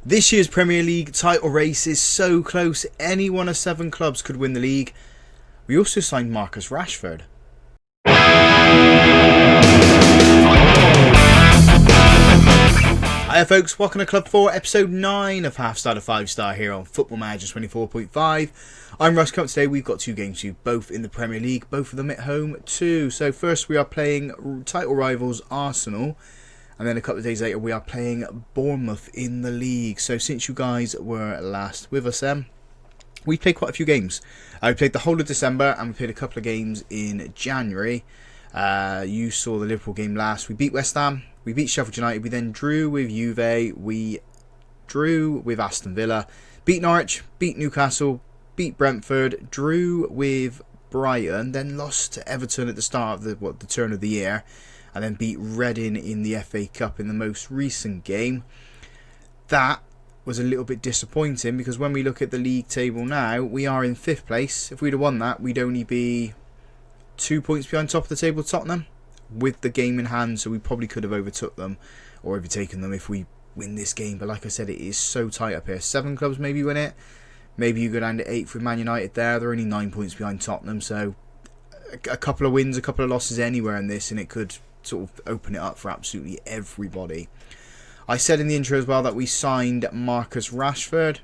This year's Premier League title race is so close, any one of 7 clubs could win the league. We also signed Marcus Rashford. Hiya folks, welcome to Club 4, episode 9 of Half Star to 5 Star here on Football Manager 24.5. I'm Russ. Today we've got 2 games to both in the Premier League, both of them at home too. So first we are playing title rivals Arsenal, and then a couple of days later we are playing Bournemouth in the league. So since you guys were last with us we played quite a few games. We played the whole of December and we played a couple of games in January. You saw the Liverpool game last. We beat West Ham, we beat Sheffield United, we then drew with Juve, we drew with Aston Villa, beat Norwich, beat Newcastle, beat Brentford, drew with Brighton, then lost to Everton at the start of the turn of the year, and then beat Reading in the FA Cup in the most recent game. That was a little bit disappointing because when we look at the league table now, we are in 5th place. If we'd have won that, we'd only be 2 points behind top of the table Tottenham with the game in hand, so we probably could have overtook them or overtaken them if we win this game. But like I said, it is so tight up here. 7 clubs maybe win it. Maybe you go down to 8th with Man United there. They're only 9 points behind Tottenham, so a couple of wins, a couple of losses anywhere in this, and it could sort of open it up for absolutely everybody. I said in the intro as well that we signed Marcus Rashford.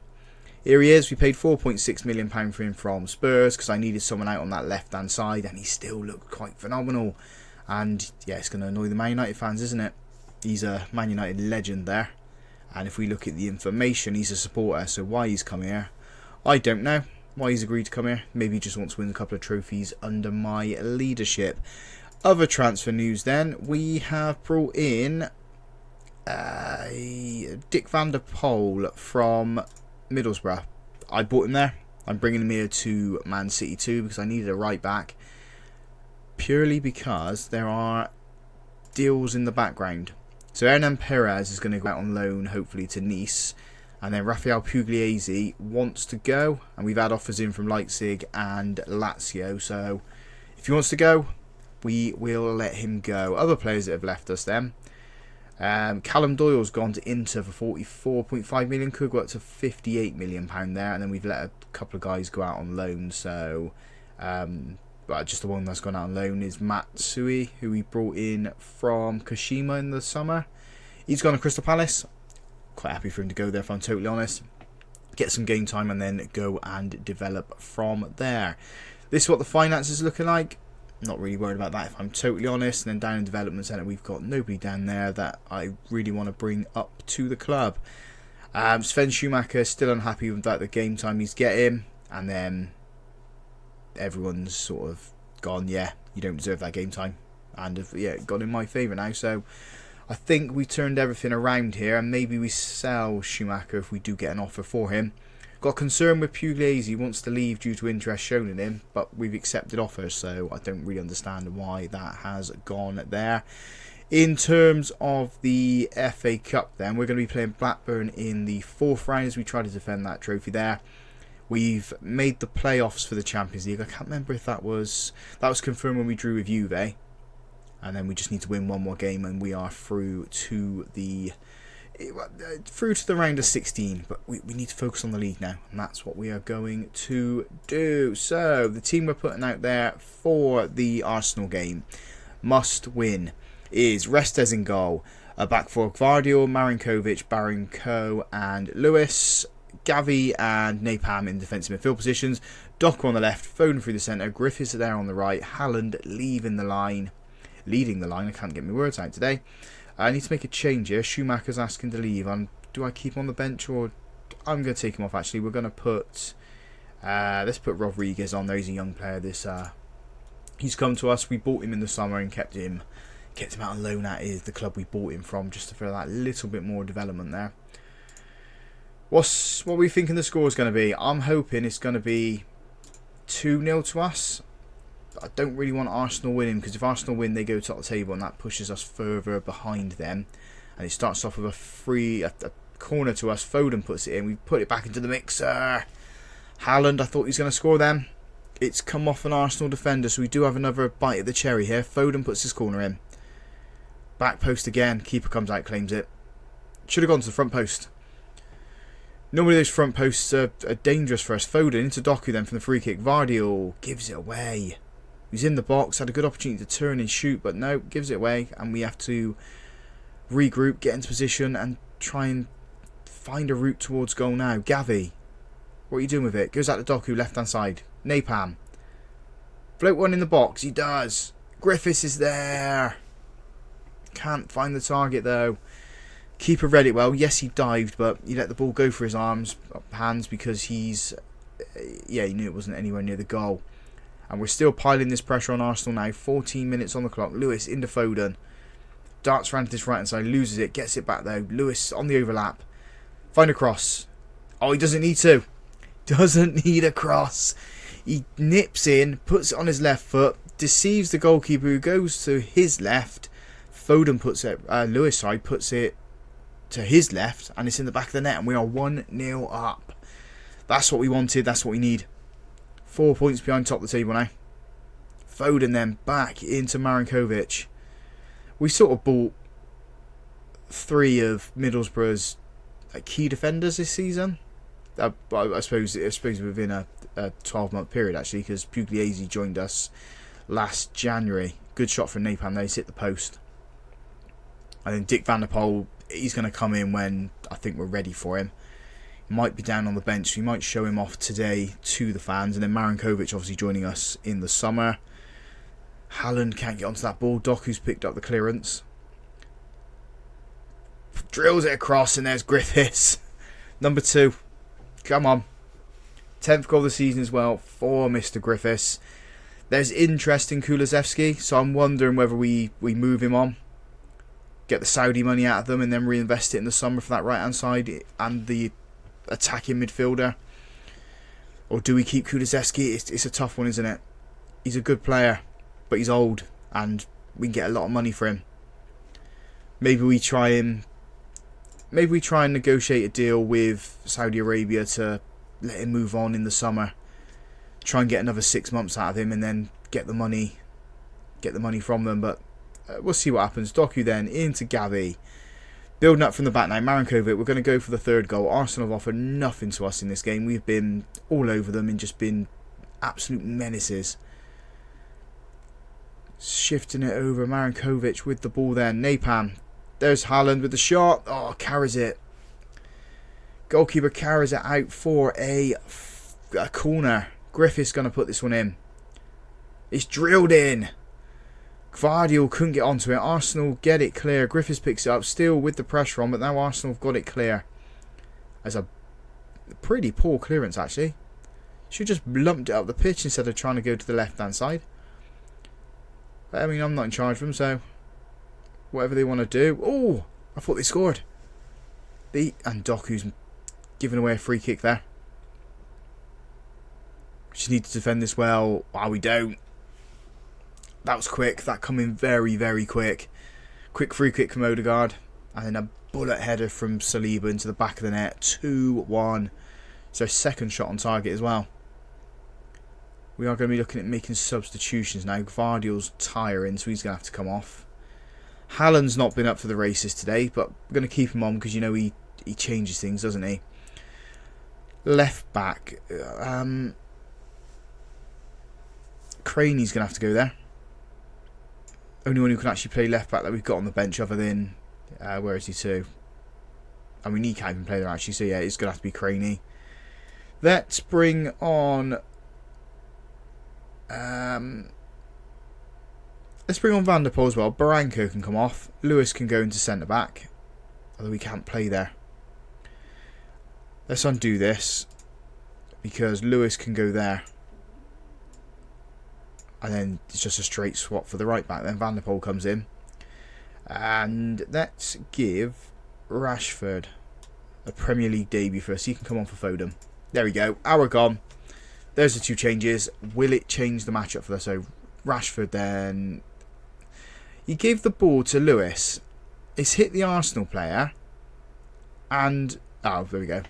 Here he is. We paid £4.6 million for him from Spurs because I needed someone out on that left hand side, and he still looked quite phenomenal. And yeah, it's going to annoy the Man United fans, isn't it? He's a Man United legend there, and if we look at the information, he's a supporter, so why he's come here I don't know. Why he's agreed to come here. Maybe he just wants to win a couple of trophies under my leadership. Other transfer news then, we have brought in Dick van der Poel from Middlesbrough. I bought him there. I'm bringing him here to Man City too because I needed a right back. Purely because there are deals in the background. So Hernan Perez is going to go out on loan hopefully to Nice. And then Rafael Pugliese wants to go. And we've had offers in from Leipzig and Lazio. So if he wants to go, we will let him go. Other players that have left us then. Callum Doyle's gone to Inter for 44.5 million. Could go up to £58 million there. And then we've let a couple of guys go out on loan. So but just the one that's gone out on loan is Matsui, who we brought in from Kashima in the summer. He's gone to Crystal Palace. Quite happy for him to go there if I'm totally honest. Get some game time and then go and develop from there. This is what the finances are looking like. Not really worried about that if I'm totally honest. And then down in development centre we've got nobody down there that I really want to bring up to the club. Sven Schumacher still unhappy with that, the game time he's getting, and then everyone's sort of gone, yeah, you don't deserve that game time, and yeah, gone in my favour now. So I think we turned everything around here, and maybe we sell Schumacher if we do get an offer for him. Got concern with Pugliese. He wants to leave due to interest shown in him, but we've accepted offers, so I don't really understand why that has gone there. In terms of the FA Cup then, we're going to be playing Blackburn in the 4th round as we try to defend that trophy there. We've made the playoffs for the Champions League. I can't remember if that was confirmed when we drew with Juve. And then we just need to win one more game and we are through to the round of 16. But we need to focus on the league now, and that's what we are going to do. So the team we're putting out there for the Arsenal game, must win, is Restes in goal. Back for Gvardiol, Marinkovic, Barinko and Lewis. Gavi and Napam in defensive midfield positions. Docker on the left, Foden through the centre, Griffiths there on the right, Haaland leading the line. I can't get my words out today. I need to make a change here. Schumacher's asking to leave. Do I keep him on the bench or I'm going to take him off? Actually, we're going to put let's put Rodriguez on there. He's a young player. He's come to us. We bought him in the summer and kept him out on loan at the club we bought him from, just for that little bit more development there. What are we thinking the score is going to be? I'm hoping it's going to be 2-0 to us. I don't really want Arsenal winning, because if Arsenal win, they go top of the table, and that pushes us further behind them. And it starts off with a corner to us. Foden puts it in. We put it back into the mixer. Haaland, I thought he was going to score then. It's come off an Arsenal defender, so we do have another bite at the cherry here. Foden puts his corner in. Back post again. Keeper comes out, claims it. Should have gone to the front post. Normally those front posts are dangerous for us. Foden into Doku then from the free kick. Vardy gives it away. He's in the box, had a good opportunity to turn and shoot, but no, gives it away. And we have to regroup, get into position and try and find a route towards goal now. Gavi, what are you doing with it? Goes out to Doku, left hand side. Napalm. Float one in the box, he does. Griffiths is there. Can't find the target though. Keeper read it well. Yes, he dived, but he let the ball go for his hands because he's... yeah, he knew it wasn't anywhere near the goal. And we're still piling this pressure on Arsenal now. 14 minutes on the clock. Lewis into Foden. Darts around to this right hand side. Loses it. Gets it back though. Lewis on the overlap. Find a cross. Oh, he doesn't need to. Doesn't need a cross. He nips in. Puts it on his left foot. Deceives the goalkeeper who goes to his left. Foden puts it... Lewis, sorry, puts it to his left. And it's in the back of the net. And we are 1-0 up. That's what we wanted. That's what we need. 4 points behind top of the table now. Foden then back into Marinkovic. We sort of bought 3 of Middlesbrough's key defenders this season. I suppose within a 12-month period actually, because Pugliese joined us last January. Good shot from Napalm there. He's hit the post. And then Dick Van der Poel, he's going to come in when I think we're ready for him. Might be down on the bench. We might show him off today to the fans. And then Marinkovic obviously joining us in the summer. Haaland can't get onto that ball. Doku's picked up the clearance. Drills it across and there's Griffiths. Number 2. Come on. 10th goal of the season as well for Mr. Griffiths. There's interest in Kulusevski, so I'm wondering whether we move him on. Get the Saudi money out of them and then reinvest it in the summer for that right hand side and the attacking midfielder. Or do we keep Kulusevski? It's a tough one, isn't it? He's a good player, but he's old and we can get a lot of money for him. Maybe we try and negotiate a deal with Saudi Arabia to let him move on in the summer. Try and get another 6 months out of him and then get the money from them. But we'll see what happens. Doku then into Gavi. Building up from the back now. Marinkovic, we're going to go for the 3rd goal. Arsenal have offered nothing to us in this game. We've been all over them and just been absolute menaces. Shifting it over. Marinkovic with the ball there. Napalm. There's Haaland with the shot. Oh, carries it. Goalkeeper carries it out for a corner. Griffiths going to put this one in. It's drilled in. Gvardiol couldn't get onto it. Arsenal get it clear. Griffiths picks it up. Still with the pressure on, but now Arsenal have got it clear. That's a pretty poor clearance, actually. Should just lumped it up the pitch instead of trying to go to the left-hand side. But, I mean, I'm not in charge of them, so... whatever they want to do. Oh, I thought they scored. And Doku's giving away a free kick there. Just need to defend this well. Wow, we don't. That was quick. That come in very, very quick. Quick free kick from Odegaard. And then a bullet header from Saliba into the back of the net. 2-1. So 2nd shot on target as well. We are going to be looking at making substitutions now. Gvardiol's tiring, so he's going to have to come off. Haaland's not been up for the races today, but we're going to keep him on because, you know, he changes things, doesn't he? Left back. Craney's going to have to go there. Only one who can actually play left back that we've got on the bench other than... where is he to? I mean, he can't even play there actually, so yeah, it's going to have to be Craney. Let's bring on... let's bring on Van der Poel as well. Barranco can come off. Lewis can go into centre back. Although he can't play there. Let's undo this. Because Lewis can go there. And then it's just a straight swap for the right back. Then Van der Poel comes in. And let's give Rashford a Premier League debut first. He can come on for Foden. There we go. Hour gone. There's the 2 changes. Will it change the matchup for us? So Rashford then... he gave the ball to Lewis. It's hit the Arsenal player. And... oh, there we go.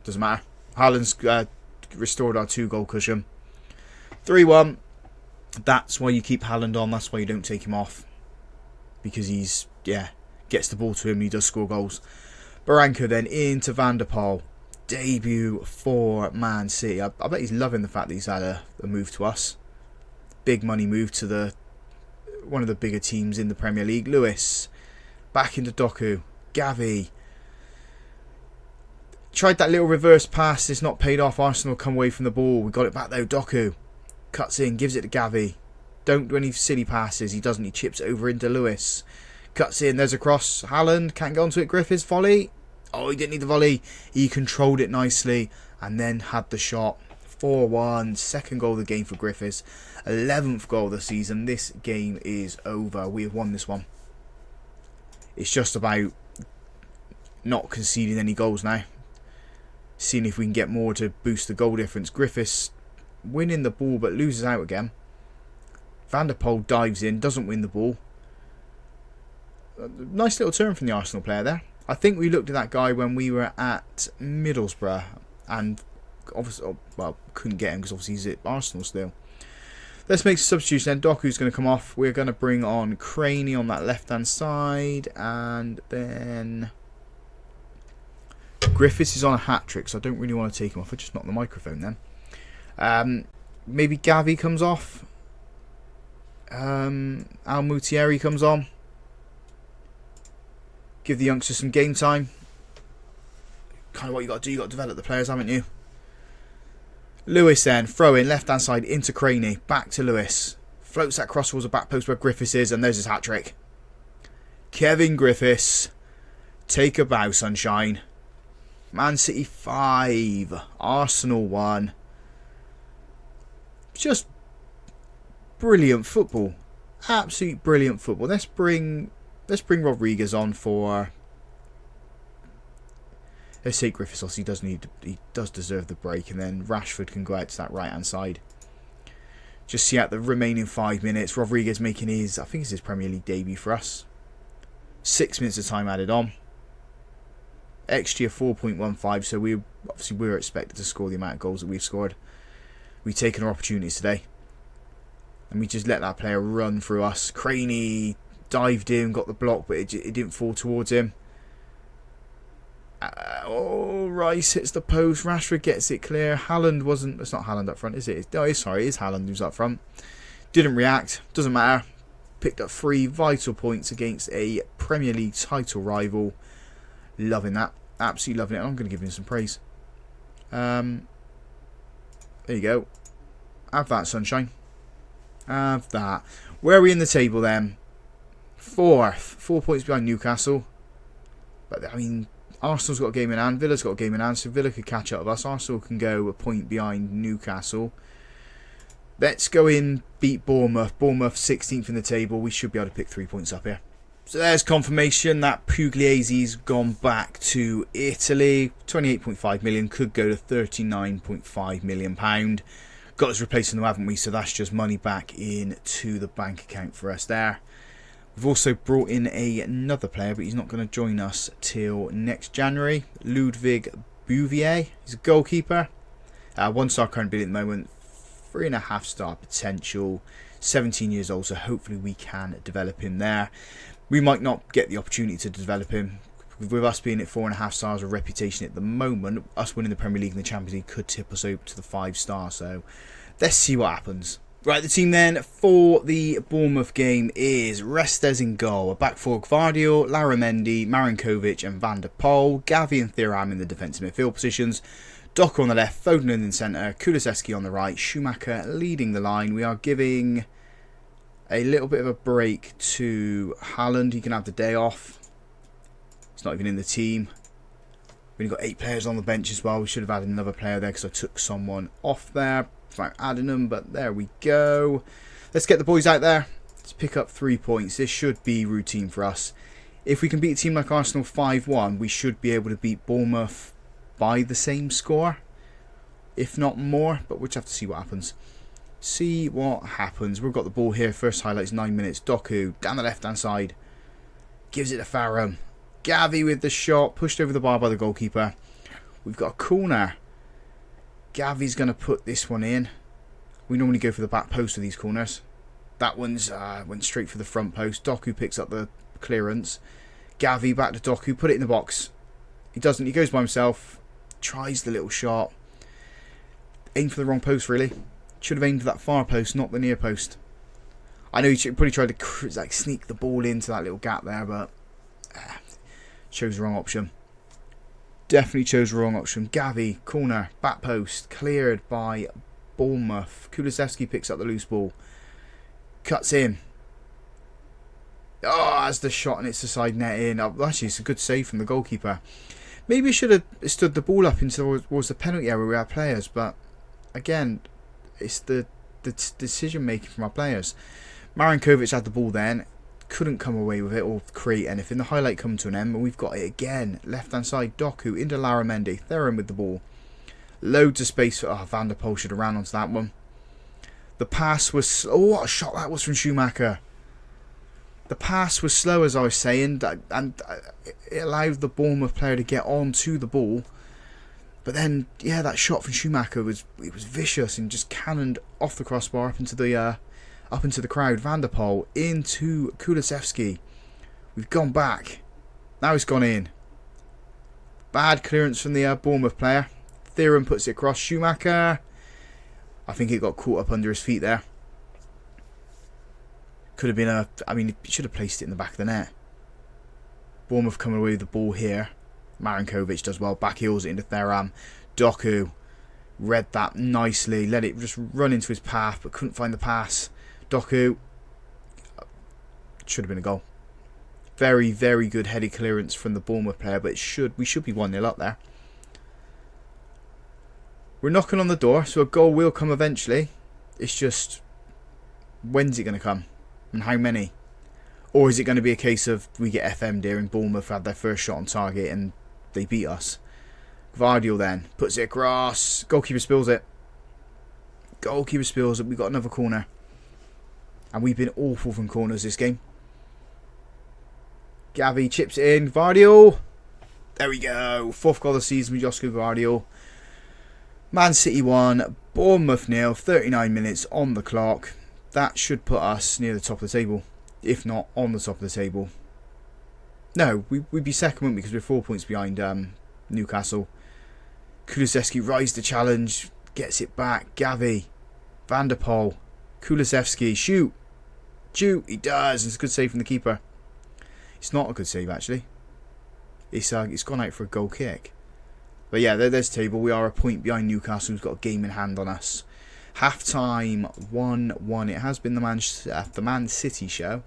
Doesn't matter. Haaland's restored our 2-goal cushion. 3-1. That's why you keep Haaland on. That's why you don't take him off. Because he's, yeah, gets the ball to him. He does score goals. Barranco then into Van der Poel. debut for Man City. I bet he's loving the fact that he's had a move to us. Big money move to one of the bigger teams in the Premier League. Lewis, back into Doku. Gavi. Tried that little reverse pass. It's not paid off. Arsenal come away from the ball. We got it back though. Doku cuts in, gives it to Gavi. Don't do any silly passes. He doesn't. He chips it over into Lewis. Cuts in. There's a cross. Haaland can't get onto it. Griffiths volley. Oh, he didn't need the volley. He controlled it nicely and then had the shot. 4-1. Second goal of the game for Griffiths. 11th goal of the season. This game is over. We have won this one. It's just about not conceding any goals now. Seeing if we can get more to boost the goal difference. Griffiths winning the ball but loses out again. Van der Poel dives in, doesn't win the ball. Nice little turn from the Arsenal player there. I think we looked at that guy when we were at Middlesbrough and obviously, well, couldn't get him because obviously he's at Arsenal still. Let's make a substitution then. Doku's going to come off. We're going to bring on Craney on that left hand side, and then Griffiths is on a hat trick, so I don't really want to take him off. I just knocked the microphone then. Maybe Gavi comes off. Al-Mutieri comes on. Give the youngsters some game time. Kind of what you got to do. You got to develop the players, haven't you? Lewis then, throw in, left hand side into Craney. Back to Lewis. Floats that cross towards the back post where Griffiths is, and there's his hat trick. Kevin Griffiths. Take a bow, sunshine. Man City 5. Arsenal 1. Just brilliant football. Absolute brilliant football. Let's bring Rodriguez on for. Let's take Griffiths off. He does deserve the break, and then Rashford can go out to that right hand side. Just see out the remaining 5 minutes. Rodriguez making his, I think it's his Premier League debut for us. 6 minutes of time added on. XG of 4.15, so we were expected to score the amount of goals that we've scored. We've taken our opportunities today, and we just let that player run through us. Craney dived in, got the block, but it didn't fall towards him. Rice hits the post. Rashford gets it clear. Haaland wasn't. It's not Haaland up front, is it? Oh, sorry, it is Haaland who's up front. Didn't react. Doesn't matter. Picked up 3 vital points against a Premier League title rival. Loving that. Absolutely loving it. I'm going to give him some praise. There you go. Have that, sunshine. Have that. Where are we in the table then? 4th. 4 points behind Newcastle. But, I mean, Arsenal's got a game in hand. Villa's got a game in hand. So Villa could catch up with us. Arsenal can go a point behind Newcastle. Let's go in, beat Bournemouth. Bournemouth 16th in the table. We should be able to pick 3 points up here. So there's confirmation that Pugliese's gone back to Italy. 28.5 million, could go to 39.5 million pound. Got us replacing them, haven't we? So that's just money back into the bank account for us there. We've also brought in another player, but he's not going to join us till next January. Ludwig Bouvier. He's a goalkeeper. 1-star current bid at the moment. 3.5-star potential. 17 years old, so hopefully we can develop him there. We might not get the opportunity to develop him. With us being at 4.5 stars of reputation at the moment, us winning the Premier League and the Champions League could tip us over to the 5-star. So let's see what happens. Right, the team then for the Bournemouth game is Restes in goal. A back four, Gvardiol, Laramendi, Marinkovic and Van der Poel. Gavi and Thuram in the defensive midfield positions. Doku on the left, Foden in the centre, Kulusevski on the right, Schumacher leading the line. We are giving a little bit of a break to Haaland. He can have the day off. He's not even in the team. We've got 8 players on the bench as well. We should have had another player there because I took someone off there without adding them, but there we go. Let's get the boys out there. Let's pick up 3 points. This should be routine for us. If we can beat a team like Arsenal 5-1, we should be able to beat Bournemouth by the same score, if not more, but we'll just have to see what happens. See what happens. We've got the ball here. First highlights 9 minutes. Doku down the left hand side. Gives it to Thuram. Gavi with the shot. Pushed over the bar by the goalkeeper. We've got a corner. Gavi's going to put this one in. We normally go for the back post with these corners. That one's went straight for the front post. Doku picks up the clearance. Gavi back to Doku. Put it in the box. He doesn't. He goes by himself. tries the little shot. Aimed for the wrong post, really. Should have aimed for that far post, not the near post. I know he probably tried to like sneak the ball into that little gap there, but chose the wrong option. Definitely chose the wrong option. Gavi, corner, back post, cleared by Bournemouth. Kulusevski picks up the loose ball. Cuts in. Oh, as the shot and it's the side net in. Actually, it's a good save from the goalkeeper. Maybe should have stood the ball up towards the penalty area with our players, but again, it's the decision making from our players. Marinkovic had the ball then, couldn't come away with it or create anything. The highlight come to an end, and we've got it again. Left hand side, Doku into Laramendi. Theron with the ball. Loads of space for Van der Poel should have ran onto that one. The pass was... Oh, what a shot that was from Schumacher. The pass was slow, as I was saying, and it allowed the Bournemouth player to get on to the ball. But then, yeah, that shot from Schumacher was vicious and just cannoned off the crossbar up into the crowd. Van der Poel into Kulusevski. We've gone back. Now it's gone in. Bad clearance from the Bournemouth player. Theron puts it across. Schumacher. I think it got caught up under his feet there. Could have been I mean, he should have placed it in the back of the net. Bournemouth coming away with the ball here. Marinkovic does well. Back heels it into Theron. Doku read that nicely. Let it just run into his path, but couldn't find the pass. Doku. Should have been a goal. Very, very good heady clearance from the Bournemouth player, but we should be 1-0 up there. We're knocking on the door, so a goal will come eventually. It's just, when's it going to come? And how many? Or is it going to be a case of we get FM'd here and Bournemouth had their first shot on target and they beat us? Gvardiol then puts it across. Goalkeeper spills it. Goalkeeper spills it. We've got another corner. And we've been awful from corners this game. Gavi chips it in. Gvardiol. There we go. 4th goal of the season with Josko Gvardiol. Man City 1. Bournemouth 0. 39 minutes on the clock. That should put us near the top of the table. If not on the top of the table. No, we'd be second, wouldn't we? Because we're 4 points behind Newcastle. Kulusevski rise the challenge. Gets it back. Gavi. Van der Poel. Kulusevski. Shoot. Shoot. He does. It's a good save from the keeper. It's not a good save, actually. It's gone out for a goal kick. But yeah, there's the table. We are a point behind Newcastle, who's got a game in hand on us. Half time 1-1. It has been the Man City show.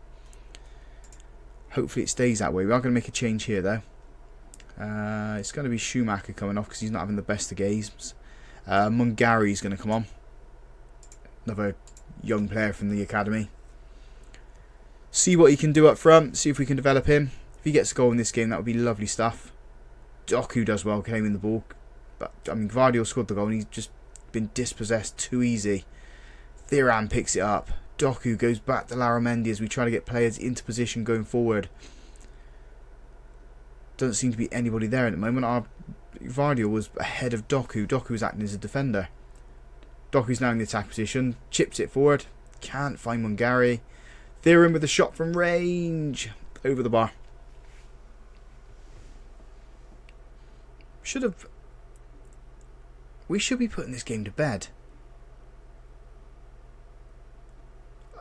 Hopefully it stays that way. We are going to make a change here though. It's going to be Schumacher coming off because he's not having the best of games. Mungari's going to come on. Another young player from the academy. See what he can do up front. See if we can develop him. If he gets a goal in this game, that would be lovely stuff. Doku does well, came in the ball. But I mean, Gvardiol scored the goal and he's just been dispossessed too easy. Theron picks it up. Doku goes back to Laramendi as we try to get players into position going forward. Doesn't seem to be anybody there at the moment. Gvardiol was ahead of Doku. Doku was acting as a defender. Doku's now in the attack position. Chips it forward. Can't find Mungari. Theron with a shot from range. Over the bar. We should be putting this game to bed.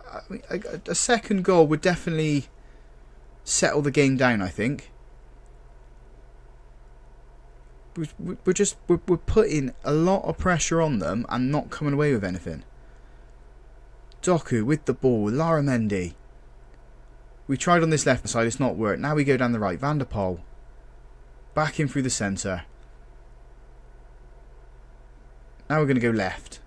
I mean, a second goal would definitely settle the game down, I think. We're putting a lot of pressure on them and not coming away with anything. Doku with the ball. Laramendi. We tried on this left side, it's not worked. Now we go down the right. Van der Poel. Back in through the centre. Now we're going to go left.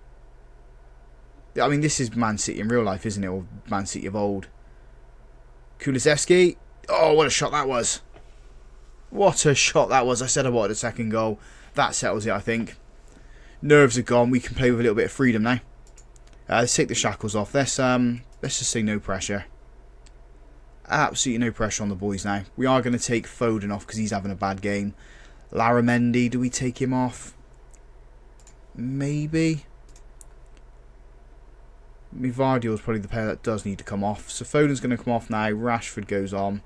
I mean, this is Man City in real life, isn't it? Or Man City of old. Kulusevski. Oh, what a shot that was. What a shot that was. I said I wanted a second goal. That settles it, I think. Nerves are gone. We can play with a little bit of freedom now. Let's take the shackles off. Let's just say no pressure. Absolutely no pressure on the boys now. We are going to take Foden off because he's having a bad game. Laramendi, do we take him off? Maybe. Gvardiol is probably the player that does need to come off. So Foden's going to come off now. Rashford goes on.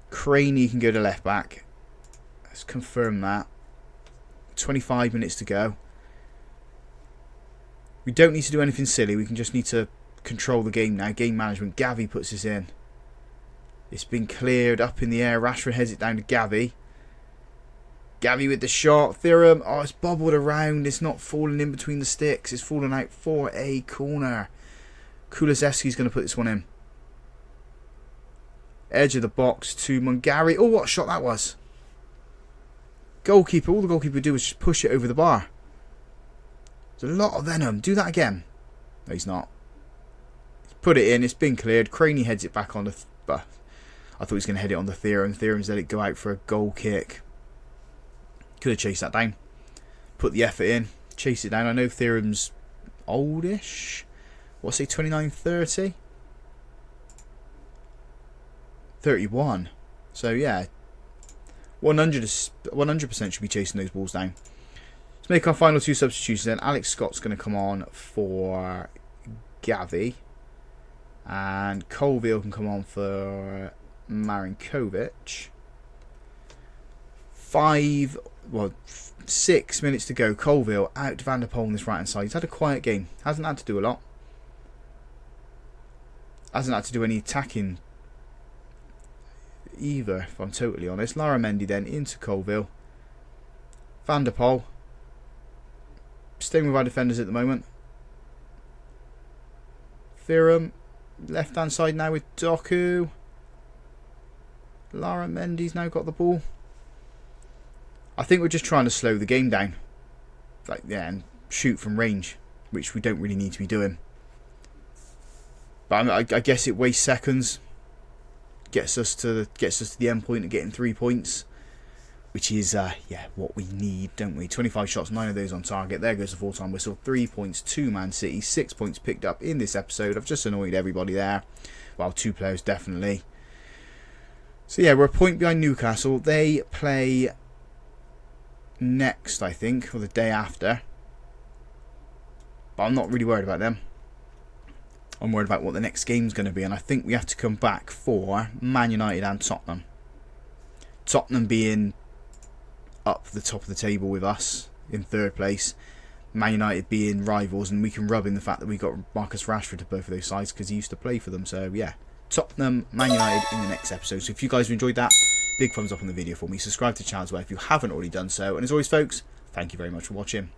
Craney can go to left back. Let's confirm that. 25 minutes to go. We don't need to do anything silly. We can just need to control the game now. Game management. Gavi puts us in. It's been cleared up in the air. Rashford heads it down to Gavi. Gavi with the shot. Theorem. Oh, it's bobbled around. It's not falling in between the sticks. It's falling out for a corner. Kulusevski's going to put this one in. Edge of the box to Mungari. Oh, what a shot that was. Goalkeeper. All the goalkeeper would do is just push it over the bar. There's a lot of venom. Do that again. No, he's not. He's put it in. It's been cleared. Craney heads it back on the... I thought he was going to head it on the Theorem. Theorem's let it go out for a goal kick. Could have chased that down. Put the effort in. Chase it down. I know Theorem's oldish. What's he? 29, 30? 31. So, yeah. 100% should be chasing those balls down. Let's make our final two substitutions then. Alex Scott's going to come on for Gavi. And Colville can come on for Marinkovic. 6 minutes to go. Colville out to Van der Poel on this right hand side. He's had a quiet game. Hasn't had to do a lot. Hasn't had to do any attacking either, if I'm totally honest. Lara Mendy then into Colville. Van der Poel. Staying with our defenders at the moment. Theorem. Left hand side now with Doku. Lara Mendy's now got the ball. I think we're just trying to slow the game down. And shoot from range, which we don't really need to be doing. But I guess it wastes seconds. Gets us to the end point of getting 3 points, which is what we need, don't we? 25 shots, 9 of those on target. There goes the full-time whistle. 3 points to Man City. 6 points picked up in this episode. I've just annoyed everybody there. Well, 2 players definitely. So yeah, we're a point behind Newcastle. They play next, I think, or the day after. But I'm not really worried about them. I'm worried about what the next game's going to be, and I think we have to come back for Man United and Tottenham. Tottenham being up the top of the table with us in 3rd place. Man United being rivals, and we can rub in the fact that we got Marcus Rashford to both of those sides because he used to play for them. So yeah, Tottenham, Man United in the next episode. So if you guys have enjoyed that, big thumbs up on the video for me. Subscribe to the channel as well if you haven't already done so. And as always, folks, thank you very much for watching.